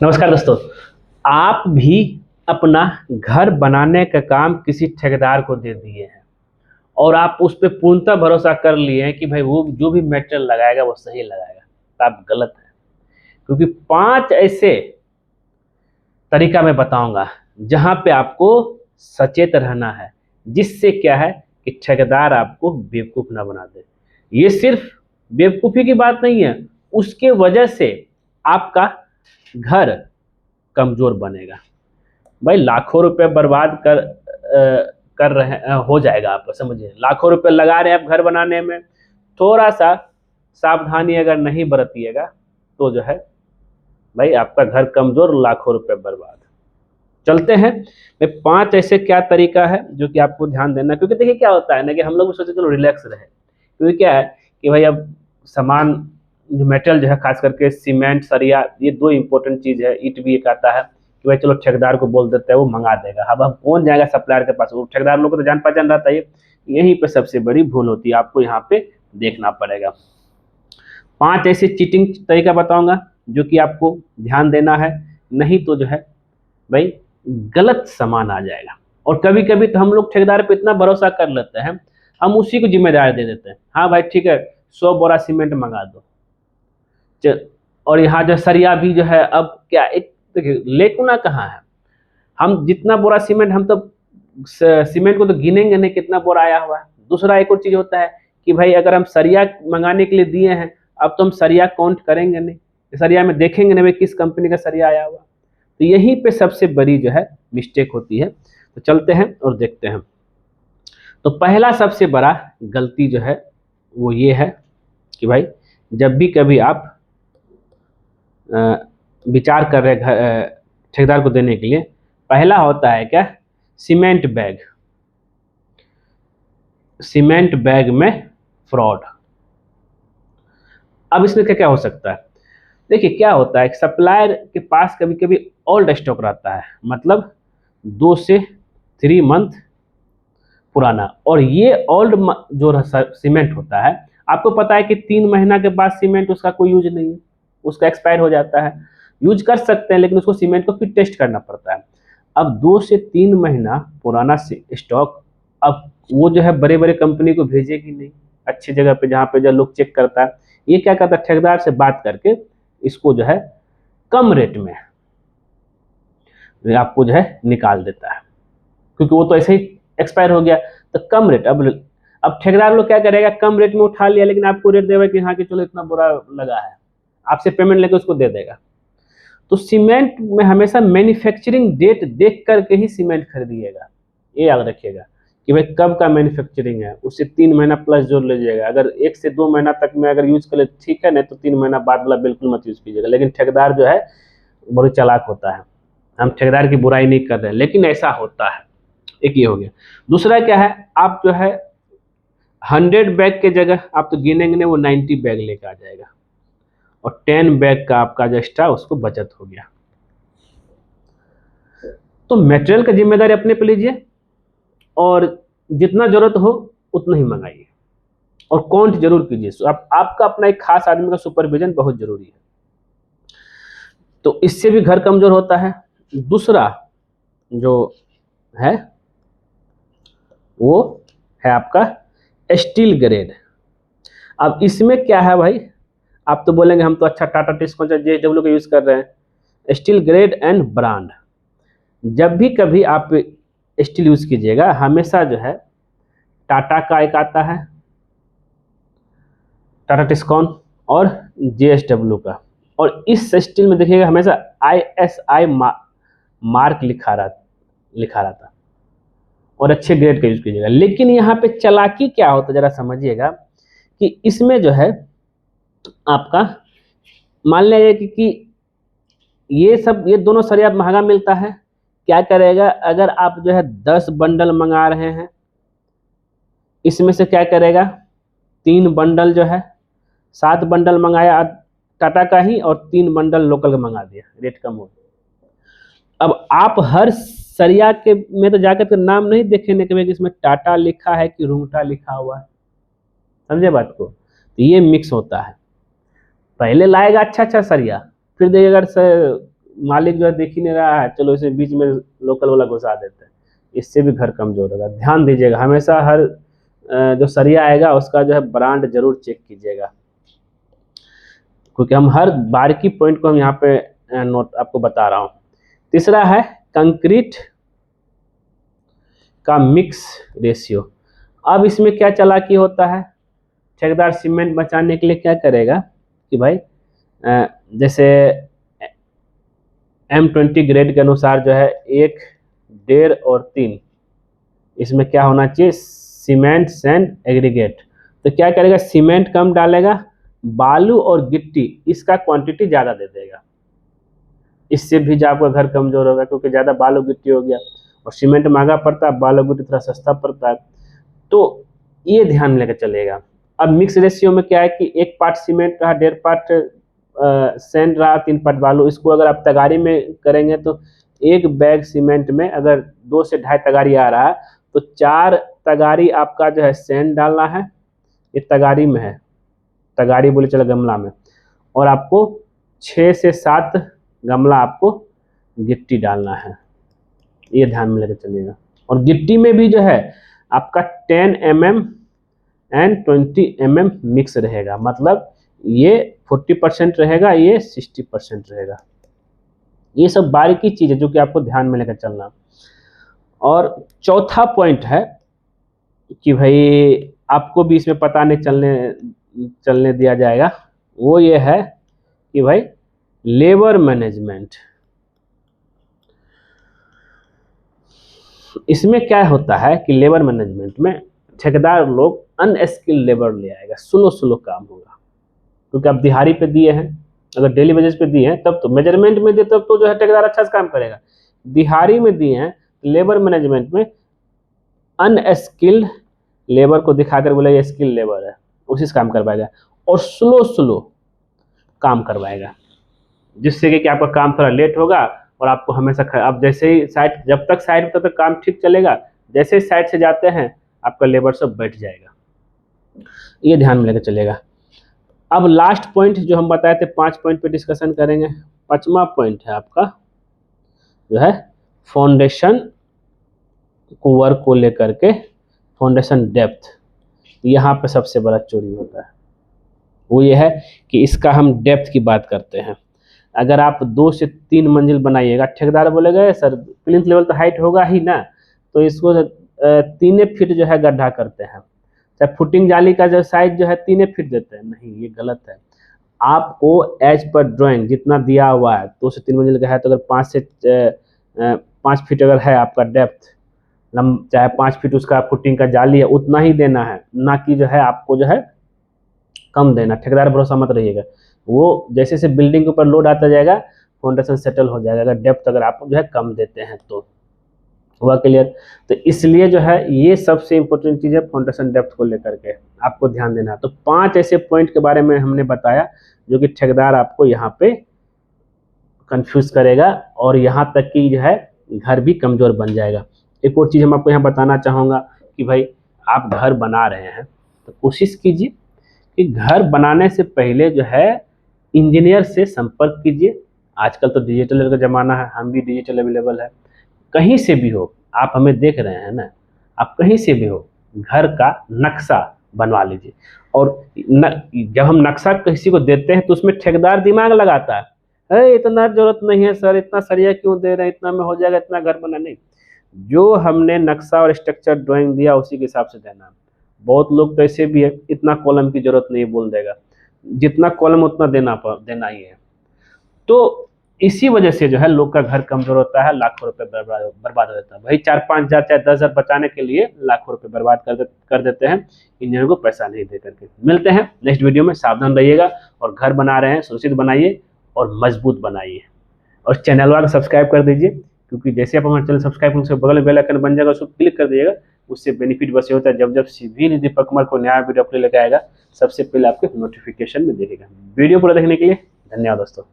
नमस्कार दोस्तों। आप भी अपना घर बनाने का काम किसी ठेकेदार को दे दिए हैं और आप उस पे पूर्णतः भरोसा कर लिए हैं कि भाई वो जो भी मटेरियल लगाएगा वो सही लगाएगा, तो आप गलत हैं। क्योंकि 5 ऐसे तरीका मैं बताऊंगा जहां पे आपको सचेत रहना है, जिससे क्या है कि ठेकेदार आपको बेवकूफ़ ना बना दे। ये सिर्फ बेवकूफ़ी की बात नहीं है, उसके वजह से आपका घर कमज़ोर बनेगा। भाई लाखों रुपए बर्बाद कर रहे हैं, हो जाएगा। आप समझिए, लाखों रुपए लगा रहे हैं आप घर बनाने में, थोड़ा सा सावधानी अगर नहीं बरतिएगा तो जो है भाई आपका घर कमजोर, लाखों रुपए बर्बाद। चलते हैं। मैं 5 ऐसे क्या तरीका है जो कि आपको ध्यान देना, क्योंकि देखिए क्या होता है ना कि हम लोग सोचते चलो रिलैक्स रहे, क्योंकि क्या है कि भाई अब सामान जो मेटेरियल जो है, खास करके सीमेंट सरिया, ये 2 इंपॉर्टेंट चीज है। ईंट भी एक आता है कि भाई चलो ठेकेदार को बोल देते हैं, वो मंगा देगा। अब हम कौन जाएगा सप्लायर के पास, वो ठेकेदार लोग को तो जान पहचान रहता है। यहीं पे सबसे बड़ी भूल होती है, आपको यहाँ पे देखना पड़ेगा। 5 ऐसे चीटिंग तरीका बताऊंगा जो कि आपको ध्यान देना है, नहीं तो जो है भाई गलत सामान आ जाएगा। और कभी कभी तो हम लोग ठेकेदार पे इतना भरोसा कर लेते हैं, हम उसी को जिम्मेदारी दे देते हैं। हाँ भाई ठीक है, 100 बोरा सीमेंट मंगा दो। और यहाँ जो सरिया भी जो है, अब क्या एक देखिए लेकुना कहाँ है। हम जितना बोरा सीमेंट, हम तो सीमेंट को तो गिनेंगे नहीं कितना बोरा आया हुआ है। दूसरा एक और चीज होता है कि भाई अगर हम सरिया मंगाने के लिए दिए हैं, अब तो हम सरिया काउंट करेंगे नहीं, सरिया में देखेंगे नहीं भाई किस कंपनी का सरिया आया हुआ। तो यहीं पे सबसे बड़ी जो है मिस्टेक होती है। तो चलते हैं और देखते हैं। तो पहला सबसे बड़ा गलती जो है वो ये है कि भाई जब भी कभी आप अ, विचार कर रहे हैं ठेकेदार को देने के लिए, पहला होता है क्या, सीमेंट बैग। सीमेंट बैग में फ्रॉड। अब इसमें क्या क्या हो सकता है। देखिए क्या होता है, सप्लायर के पास कभी कभी ओल्ड स्टॉक रहता है, मतलब 2 से 3 मंथ पुराना। और ये ओल्ड जो सीमेंट होता है, आपको पता है कि 3 महीना के बाद सीमेंट उसका कोई यूज नहीं है, उसका एक्सपायर हो जाता है। यूज कर सकते हैं लेकिन उसको सीमेंट को फिर टेस्ट करना पड़ता है। अब 2 से 3 महीना पुराना स्टॉक, अब वो जो है बड़े बड़े कंपनी को भेजेगी नहीं, अच्छी जगह पे जहाँ पे जो लोग चेक करता है। ये क्या करता है, ठेकेदार से बात करके इसको जो है कम रेट में आपको जो है निकाल देता है, क्योंकि वो तो ऐसे ही एक्सपायर हो गया। तो कम रेट, अब ठेकेदार लोग क्या करेगा, कम रेट में उठा लिया लेकिन आपको रेट देगा कि हाँ कि चलो इतना बुरा लगा है, आपसे पेमेंट लेके उसको दे देगा। तो सीमेंट में हमेशा मैन्युफैक्चरिंग डेट देख करके ही सीमेंट खरीदिएगा। ये याद रखिएगा कि भाई कब का मैन्युफैक्चरिंग है, उससे 3 महीना प्लस जोड़ लीजिएगा। अगर 1 से 2 महीना तक में अगर यूज कर ले ठीक है, नहीं तो 3 महीना बाद वाला बिल्कुल मत यूज कीजिएगा। लेकिन ठेकेदार जो है बड़ी चालाक होता है, हम ठेकेदार की बुराई नहीं कर रहे हैं, लेकिन ऐसा होता है। एक ये हो गया। दूसरा क्या है, आप जो है 100 बैग के जगह आप तो गिनेंगे नहीं, वो 90 बैग लेकर आ जाएगा और 10 बैग का आपका जो एक्स्ट्रा उसको बचत हो गया। तो मटेरियल का जिम्मेदारी अपने पे लीजिए और जितना जरूरत हो उतना ही मंगाइए और काउंट जरूर कीजिए। आपका अपना एक खास आदमी का सुपरविजन बहुत जरूरी है, तो इससे भी घर कमजोर होता है। दूसरा जो है वो है आपका स्टील ग्रेड। अब इसमें क्या है भाई, आप तो बोलेंगे हम तो अच्छा टाटा टिस्को JSW का यूज कर रहे हैं। स्टील ग्रेड एंड ब्रांड, जब भी कभी आप स्टील यूज कीजिएगा, हमेशा जो है टाटा का एक आता है, टाटा टिस्कॉन और JSW का। और इस स्टील में देखिएगा हमेशा ISI मार्क लिखा रहता और अच्छे ग्रेड का यूज कीजिएगा। लेकिन यहाँ पे चालाकी क्या होता है जरा समझिएगा कि इसमें जो है आपका मान लीजिए कि ये दोनों सरिया महंगा मिलता है। क्या करेगा, अगर आप जो है 10 बंडल मंगा रहे हैं, इसमें से क्या करेगा, 3 बंडल जो है, 7 बंडल मंगाया टाटा का ही और 3 बंडल लोकल का मंगा दिया, रेट कम हो। अब आप हर सरिया के में तो जाकर के नाम नहीं देखेंगे कि इसमें टाटा लिखा है कि रूंगटा लिखा हुआ है, समझे बात को। तो ये मिक्स होता है, पहले लाएगा अच्छा अच्छा सरिया, फिर देगा मालिक जो है देख ही नहीं रहा है, चलो इसे बीच में लोकल वाला घुसा देते हैं, इससे भी घर कमजोर होगा। ध्यान दीजिएगा, हमेशा हर जो सरिया आएगा उसका जो है ब्रांड जरूर चेक कीजिएगा, क्योंकि हम हर बारीकी पॉइंट को हम यहाँ पे नोट आपको बता रहा हूँ। तीसरा है कंक्रीट का मिक्स रेशियो। अब इसमें क्या चालाकी होता है, ठेकेदार सीमेंट बचाने के लिए क्या करेगा कि भाई जैसे M20 ग्रेड के अनुसार जो है 1, 1.5 और 3, इसमें क्या होना चाहिए, सीमेंट सैंड एग्रीगेट। तो क्या करेगा, सीमेंट कम डालेगा, बालू और गिट्टी इसका क्वांटिटी ज़्यादा दे देगा। इससे भी जो आपका घर कमज़ोर होगा, क्योंकि ज़्यादा बालू गिट्टी हो गया, और सीमेंट महंगा पड़ता है, बालू गिट्टी थोड़ा सस्ता पड़ता है, तो ये ध्यान में लेकर चलेगा। अब मिक्स रेशियो में क्या है कि 1 पार्ट सीमेंट रहा, 1.5 पार्ट सैंड रहा, 3 पार्ट बालू। इसको अगर आप तगारी में करेंगे तो 1 बैग सीमेंट में अगर 2 से 2.5 तगारी आ रहा है, तो 4 तगारी आपका जो है सैंड डालना है, ये तगारी में है, तगारी बोले चलो गमला में, और आपको 6 से 7 गमला आपको गिट्टी डालना है, ये ध्यान में लेकर चलिएगा। और गिट्टी में भी जो है आपका 10 mm एंड 20 mm मिक्स रहेगा, मतलब ये 40% रहेगा, ये 60% रहेगा। ये सब बारीकी चीज़ है जो कि आपको ध्यान में लेकर चलना। और चौथा पॉइंट है कि भाई आपको भी इसमें पता नहीं चलने दिया जाएगा, वो ये है कि भाई लेबर मैनेजमेंट। इसमें क्या होता है कि लेबर मैनेजमेंट में ठेकेदार लोग अनस्किल्ड लेबर ले आएगा, स्लो काम होगा, क्योंकि आप दिहाड़ी पे दिए हैं, अगर डेली बेसिस पे दिए हैं तब तो, मेजरमेंट में दिए तब तो जो है ठेकेदार अच्छा से काम करेगा। दिहाड़ी में दिए हैं, लेबर मैनेजमेंट में अनस्किल्ड लेबर को दिखाकर बोला ये स्किल लेबर है, उसी से काम करवाएगा, और स्लो काम करवाएगा, जिससे कि आपका काम थोड़ा लेट होगा, और आपको हमेशा आप जैसे ही साइट, जब तक साइट तब तक काम ठीक चलेगा, जैसे ही साइट से जाते हैं आपका लेबर सब बैठ जाएगा, ये ध्यान में लेकर चलेगा। अब लास्ट पॉइंट जो हम बताए थे, 5 पॉइंट पे डिस्कशन करेंगे। 5वां पॉइंट है आपका जो है फाउंडेशन को वर्क को लेकर के, फाउंडेशन डेप्थ। यहाँ पे सबसे बड़ा चोरी होता है, वो ये है कि इसका हम डेप्थ की बात करते हैं। अगर आप 2 से 3 मंजिल बनाइएगा, ठेकेदार बोलेगा सर प्लिंथ लेवल तो हाइट होगा ही ना, तो इसको 3 फीट जो है गड्ढा करते हैं, चाहे फुटिंग जाली का जो साइज जो है 3 फीट देते हैं, नहीं ये गलत है। आपको एज पर ड्राइंग जितना दिया हुआ है, 2 से 3 मंजिल का है तो अगर 5 फीट अगर है आपका डेप्थ, चाहे 5 फीट उसका फुटिंग का जाली है, उतना ही देना है, ना कि जो है आपको जो है कम देना। ठेकेदार भरोसा मत रहिएगा, वो जैसे जैसे बिल्डिंग के ऊपर लोड आता जाएगा फाउंडेशन सेटल हो जाएगा, अगर डेप्थ अगर आप जो है कम देते हैं तो। हुआ क्लियर? तो इसलिए जो है ये सबसे इम्पोर्टेंट चीज़ है, फाउंडेशन डेप्थ को लेकर के आपको ध्यान देना है। तो 5 ऐसे पॉइंट के बारे में हमने बताया जो कि ठेकेदार आपको यहाँ पे कंफ्यूज करेगा, और यहाँ तक कि जो है घर भी कमज़ोर बन जाएगा। एक और चीज़ हम आपको यहाँ बताना चाहूँगा कि भाई आप घर बना रहे हैं तो कोशिश कीजिए कि घर बनाने से पहले जो है इंजीनियर से संपर्क कीजिए। आजकल तो डिजिटल का ज़माना है, हम भी डिजिटल अवेलेबल है, कहीं से भी हो, आप हमें देख रहे हैं ना, आप कहीं से भी हो घर का नक्शा बनवा लीजिए। और जब हम नक्शा किसी को देते हैं तो उसमें ठेकेदार दिमाग लगाता है, इतना ज़रूरत नहीं है सर, इतना सरिया क्यों दे रहे हैं, इतना में हो जाएगा, इतना घर बना नहीं। जो हमने नक्शा और स्ट्रक्चर ड्राइंग दिया उसी के हिसाब से देना। बहुत लोग तो ऐसे भी है, इतना कॉलम की जरूरत नहीं बोल देगा, जितना कॉलम उतना देना ही है। तो इसी वजह से जो है लोग का घर कमजोर होता है, लाखों रुपए बर्बाद हो जाता है। भाई 4-5 हज़ार चाहे 10 हज़ार बचाने के लिए लाखों रुपए बर्बाद कर देते हैं इंजीनियर को पैसा नहीं दे करके। मिलते हैं नेक्स्ट वीडियो में, सावधान रहिएगा, और घर बना रहे हैं सुरक्षित बनाइए और मजबूत बनाइए, और चैनल वाला सब्सक्राइब कर दीजिए, क्योंकि जैसे आप हमारे चैनल सब्सक्राइब करेंगे उसके बगल में बेल आइकन बन जाएगा, उसको क्लिक कर दीजिएगा। उससे बेनिफिट बस ये होता है, जब सिविल दीपक कुमार को नया वीडियो अपने लेकर आएगा सबसे पहले आपके नोटिफिकेशन में देखेगा। वीडियो पूरा देखने के लिए धन्यवाद दोस्तों।